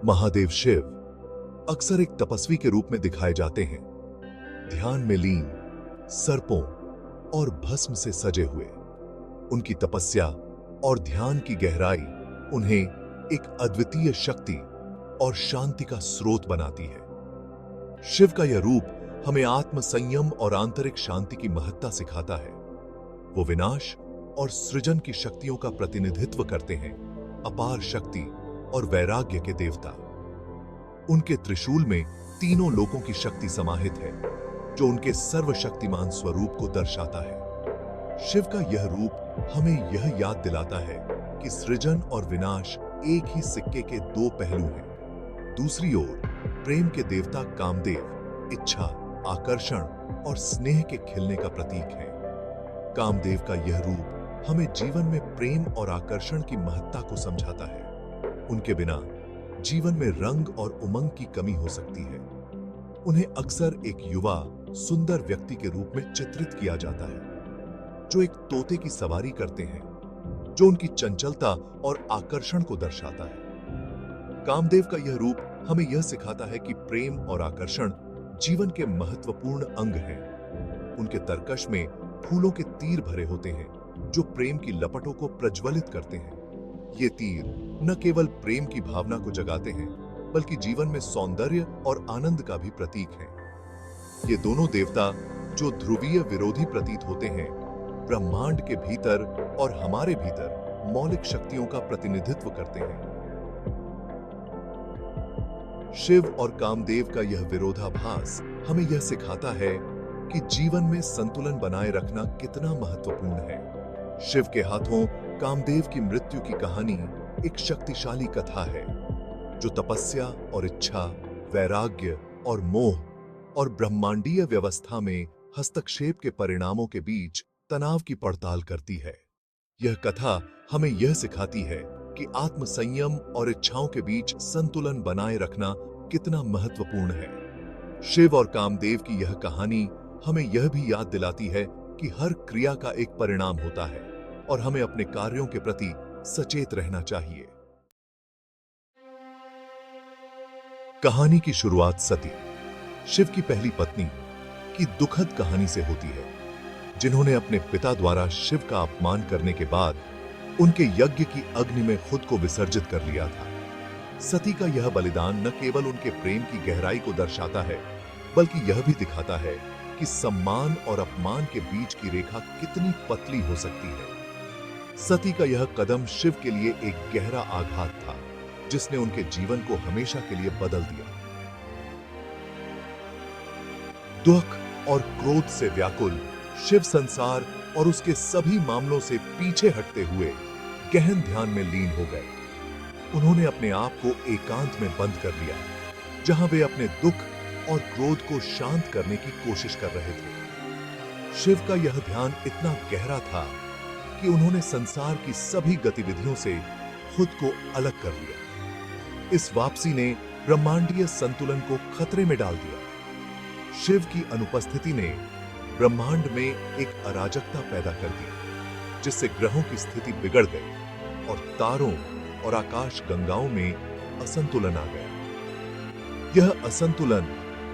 महादेव शिव अक्सर एक तपस्वी के रूप में दिखाए जाते हैं, ध्यान में लीन, सर्पों और भस्म से सजे हुए। उनकी तपस्या और ध्यान की गहराई उन्हें एक अद्वितीय शक्ति और शांति का स्रोत बनाती है। शिव का यह रूप हमें आत्म संयम और आंतरिक शांति की महत्ता सिखाता है। वो विनाश और सृजन की शक्तियों का प्रतिनिधित्व करते हैं, अपार शक्ति और वैराग्य के देवता। उनके त्रिशूल में तीनों लोकों की शक्ति समाहित है, जो उनके सर्वशक्तिमान स्वरूप को दर्शाता है। शिव का यह रूप हमें यह याद दिलाता है कि सृजन और विनाश एक ही सिक्के के दो पहलू हैं। दूसरी ओर प्रेम के देवता कामदेव इच्छा, आकर्षण और स्नेह के खिलने का प्रतीक है। कामदेव का यह रूप हमें जीवन में प्रेम और आकर्षण की महत्ता को समझाता है। उनके बिना जीवन में रंग और उमंग की कमी हो सकती है। उन्हें अक्सर एक युवा, सुंदर व्यक्ति के रूप में चित्रित किया जाता है, जो एक तोते की सवारी करते हैं, जो उनकी चंचलता और आकर्षण को दर्शाता है। कामदेव का यह रूप हमें यह सिखाता है कि प्रेम और आकर्षण जीवन के महत्वपूर्ण अंग हैं। उनके तरकश में फूलों के तीर भरे होते हैं, जो प्रेम की लपटों को प्रज्वलित करते हैं। ये तीर न केवल प्रेम की भावना को जगाते हैं, बल्कि जीवन में सौंदर्य और आनंद का भी प्रतीक हैं। ये दोनों देवता, जो ध्रुवीय विरोधी प्रतीत होते हैं, ब्रह्मांड के भीतर और हमारे भीतर मौलिक शक्तियों का प्रतिनिधित्व करते हैं। शिव और कामदेव का यह विरोधाभास हमें यह सिखाता है कि जीवन में संतुलन बनाए रखना कितना महत्वपूर्ण है। शिव के हाथों कामदेव की मृत्यु की कहानी एक शक्तिशाली कथा है, जो तपस्या और इच्छा, वैराग्य और मोह और ब्रह्मांडीय व्यवस्था में हस्तक्षेप के परिणामों के बीच तनाव की पड़ताल करती है। यह कथा हमें यह सिखाती है कि आत्म संयम और इच्छाओं के बीच संतुलन बनाए रखना कितना महत्वपूर्ण है। शिव और कामदेव की यह कहानी हमें यह भी याद दिलाती है कि हर क्रिया का एक परिणाम होता है और हमें अपने कार्यों के प्रति सचेत रहना चाहिए। कहानी की शुरुआत सती, शिव की पहली पत्नी, की दुखद कहानी से होती है, जिन्होंने अपने पिता द्वारा शिव का अपमान करने के बाद उनके यज्ञ की अग्नि में खुद को विसर्जित कर लिया था। सती का यह बलिदान न केवल उनके प्रेम की गहराई को दर्शाता है, बल्कि यह भी दिखाता है कि सम्मान और अपमान के बीच की रेखा कितनी पतली हो सकती है। सती का यह कदम शिव के लिए एक गहरा आघात था, जिसने उनके जीवन को हमेशा के लिए बदल दिया। दुख और क्रोध से व्याकुल शिव संसार और उसके सभी मामलों से पीछे हटते हुए गहन ध्यान में लीन हो गए। उन्होंने अपने आप को एकांत में बंद कर लिया, जहां वे अपने दुख और क्रोध को शांत करने की कोशिश कर रहे थे। शिव का यह ध्यान इतना गहरा था कि उन्होंने संसार की सभी गतिविधियों से खुद को अलग कर लिया। इस वापसी ने ब्रह्मांडीय संतुलन को खतरे में डाल दिया। शिव की अनुपस्थिति ने ब्रह्मांड में एक अराजकता पैदा कर दी, जिससे ग्रहों की स्थिति बिगड़ गई और तारों और आकाश गंगाओं में असंतुलन आ गया। यह असंतुलन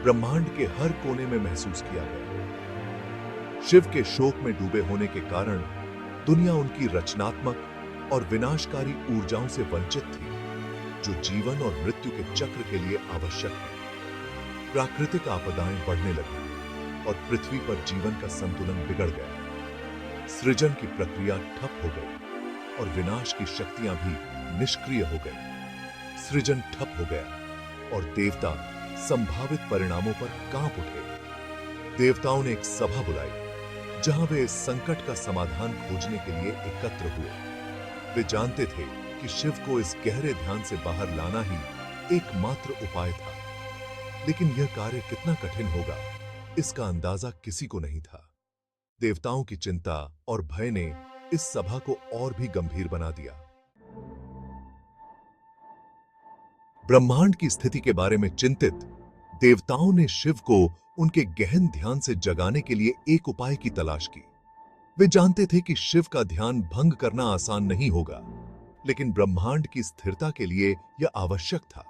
ब्रह्मांड के हर कोने में महसूस किया गया। शिव के शोक में डूबे होने के कारण दुनिया उनकी रचनात्मक और विनाशकारी ऊर्जाओं से वंचित थी, जो जीवन और मृत्यु के चक्र के लिए आवश्यक है। प्राकृतिक आपदाएं बढ़ने लगी और पृथ्वी पर जीवन का संतुलन बिगड़ गया। सृजन की प्रक्रिया ठप हो गई और विनाश की शक्तियां भी निष्क्रिय हो गई। सृजन ठप हो गया और देवता संभावित परिणामों पर कांप उठे। देवताओं ने एक सभा बुलाई, जहां वे इस संकट का समाधान खोजने के लिए एकत्र हुए। वे जानते थे कि शिव को इस गहरे ध्यान से बाहर लाना ही एकमात्र उपाय था, लेकिन यह कार्य कितना कठिन होगा, इसका अंदाजा किसी को नहीं था। देवताओं की चिंता और भय ने इस सभा को और भी गंभीर बना दिया। ब्रह्मांड की स्थिति के बारे में चिंतित देवताओं ने शिव को उनके गहन ध्यान से जगाने के लिए एक उपाय की तलाश की। वे जानते थे कि शिव का ध्यान भंग करना आसान नहीं होगा, लेकिन ब्रह्मांड की स्थिरता के लिए यह आवश्यक था।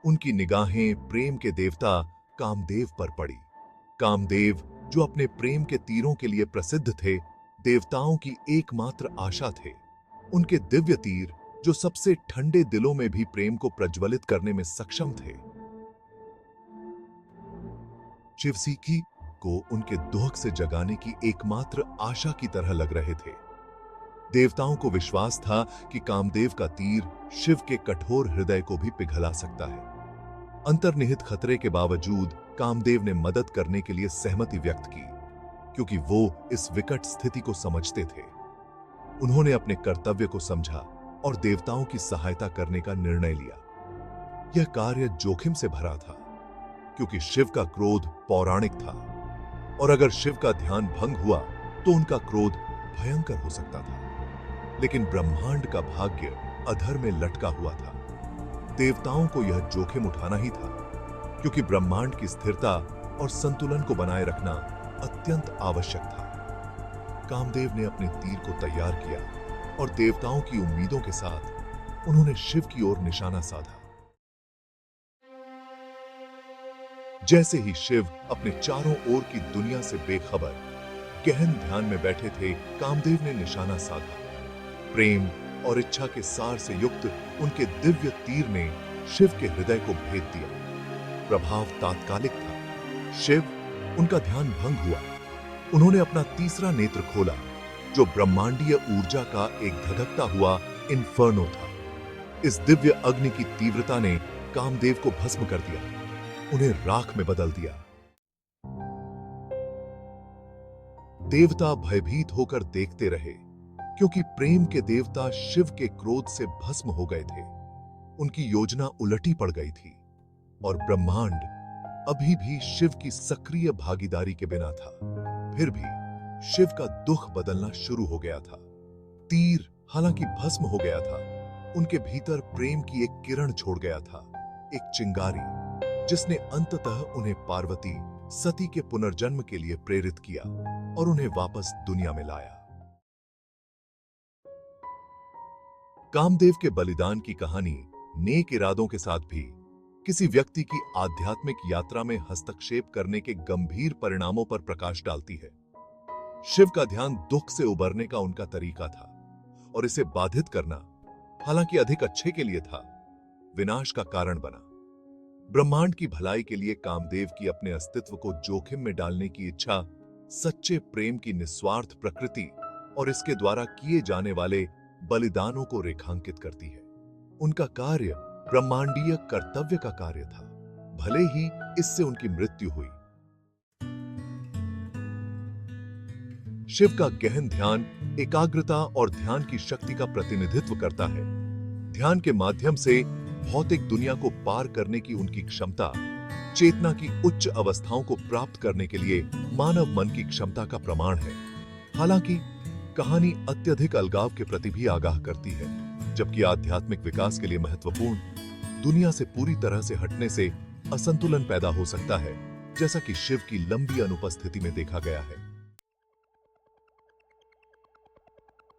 उनकी निगाहें प्रेम के देवता कामदेव पर पड़ी। कामदेव, जो अपने प्रेम के तीरों के लिए प्रसिद्ध थे, देवताओं की एकमात्र आशा थे। उनके दिव्य तीर, जो सबसे ठंडे दिलों में भी प्रेम को प्रज्वलित करने में सक्षम थे, शिवसीकी को उनके दुख से जगाने की एकमात्र आशा की तरह लग रहे थे। देवताओं को विश्वास था कि कामदेव का तीर शिव के कठोर हृदय को भी पिघला सकता है। अंतर्निहित खतरे के बावजूद कामदेव ने मदद करने के लिए सहमति व्यक्त की, क्योंकि वो इस विकट स्थिति को समझते थे। उन्होंने अपने कर्तव्य को समझा और देवताओं की सहायता करने का निर्णय लिया। यह कार्य जोखिम से भरा था, क्योंकि शिव का क्रोध पौराणिक था, और अगर शिव का ध्यान भंग हुआ तो उनका क्रोध भयंकर हो सकता था। लेकिन ब्रह्मांड का भाग्य अधर में लटका हुआ था। देवताओं को यह जोखिम उठाना ही था, क्योंकि ब्रह्मांड की स्थिरता और संतुलन को बनाए रखना अत्यंत आवश्यक था। कामदेव ने अपने तीर को तैयार किया और देवताओं की उम्मीदों के साथ उन्होंने शिव की ओर निशाना साधा। जैसे ही शिव अपने चारों ओर की दुनिया से बेखबर गहन ध्यान में बैठे थे, कामदेव ने निशाना साधा। प्रेम और इच्छा के सार से युक्त उनके दिव्य तीर ने शिव के हृदय को भेद दिया। प्रभाव तात्कालिक था। शिव, उनका ध्यान भंग हुआ। उन्होंने अपना तीसरा नेत्र खोला, जो ब्रह्मांडीय ऊर्जा का एक धधकता हुआ इन्फर्नो था। इस दिव्य अग्नि की तीव्रता ने कामदेव को भस्म कर दिया, उन्हें राख में बदल दिया। देवता भयभीत होकर देखते रहे, क्योंकि प्रेम के देवता शिव के क्रोध से भस्म हो गए थे। उनकी योजना उलटी पड़ गई थी, और ब्रह्मांड अभी भी शिव की सक्रिय भागीदारी के बिना था। फिर भी शिव का दुख बदलना शुरू हो गया था। तीर हालांकि भस्म हो गया था, उनके भीतर प्रेम की एक किरण छोड़ गया था, एक चिंगारी, जिसने अंततः उन्हें पार्वती, सती के पुनर्जन्म के लिए प्रेरित किया और उन्हें वापस दुनिया में लाया। कामदेव के बलिदान की कहानी नेक इरादों के साथ भी किसी व्यक्ति की आध्यात्मिक यात्रा में हस्तक्षेप करने के गंभीर परिणामों पर प्रकाश डालती है। शिव का ध्यान दुख से उबरने का उनका तरीका था, और इसे बाधित करना, हालांकि अधिक अच्छे के लिए था, विनाश का कारण बना। ब्रह्मांड की भलाई के लिए कामदेव की अपने अस्तित्व को जोखिम में डालने की इच्छा सच्चे प्रेम की निस्वार्थ प्रकृति और इसके द्वारा किए जाने वाले बलिदानों को रेखांकित करती है। उनका कार्य ब्रह्मांडीय कर्तव्य का कार्य था, भले ही इससे उनकी मृत्यु हुई। शिव का गहन ध्यान एकाग्रता और ध्यान की शक्ति का प्रतिनिधित्व करता है। ध्यान के माध्यम से भौतिक दुनिया को पार करने की उनकी क्षमता, चेतना की उच्च अवस्थाओं को प्राप्त करने के लिए मानव मन की क्षमता का प्रमाण है। हालांकि कहानी अत्यधिक अलगाव के प्रति भी आगाह करती है, जबकि आध्यात्मिक विकास के लिए महत्वपूर्ण दुनिया से पूरी तरह से हटने से असंतुलन पैदा हो सकता है, जैसा कि शिव की लंबी अनुपस्थिति में देखा गया है।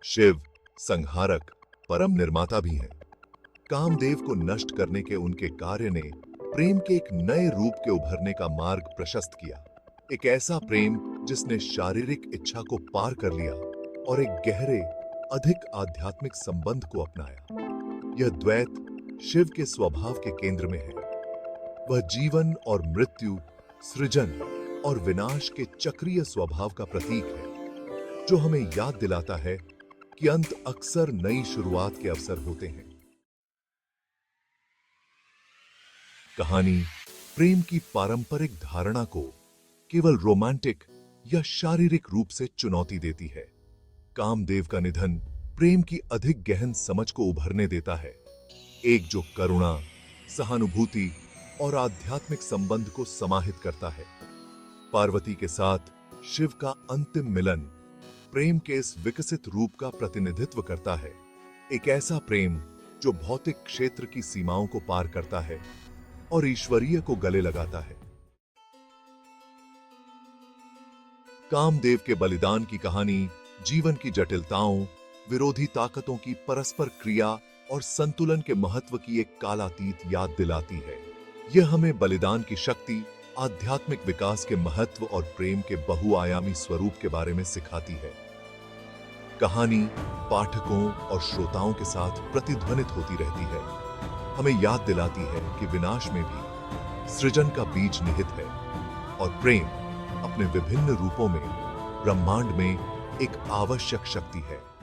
शिव संहारक, परम निर्माता भी हैं। कामदेव को नष्ट करने के उनके कार्य ने प्रेम के एक नए रूप के उभरने का मार्ग प्रशस्त किया। एक ऐसा प्रेम जिसने शारीरिक इच्छा को पार कर लिया और एक गहरे, अधिक आध्यात्मिक संबंध को अपनाया। यह द्वैत शिव के स्वभाव के केंद्र में है। वह जीवन और मृत्यु, सृजन और विनाश के चक्रीय स्वभाव का प्रतीक है, जो हमें याद दिलाता है कि अंत अक्सर नई शुरुआत के अवसर होते हैं। कहानी प्रेम की पारंपरिक धारणा को केवल रोमांटिक या शारीरिक रूप से चुनौती देती है। कामदेव का निधन प्रेम की अधिक गहन समझ को उभरने देता है, एक जो करुणा, सहानुभूति और आध्यात्मिक संबंध को समाहित करता है। पार्वती के साथ शिव का अंतिम मिलन प्रेम के इस विकसित रूप का प्रतिनिधित्व करता है, एक ऐसा प्रेम जो भौतिक क्षेत्र की सीमाओं को पार करता है और ईश्वरीय को गले लगाता है। कामदेव के बलिदान की कहानी जीवन की जटिलताओं, विरोधी ताकतों की परस्पर क्रिया और संतुलन के महत्व की एक कालातीत याद दिलाती है। यह हमें बलिदान की शक्ति, आध्यात्मिक विकास के महत्व और प्रेम के बहुआयामी स्वरूप के बारे में सिखाती है। कहानी पाठकों और श्रोताओं के साथ प्रतिध्वनित होती रहती है, हमें याद दिलाती है कि विनाश में भी सृजन का बीज निहित है और प्रेम अपने विभिन्न रूपों में ब्रह्मांड में एक आवश्यक शक्ति है।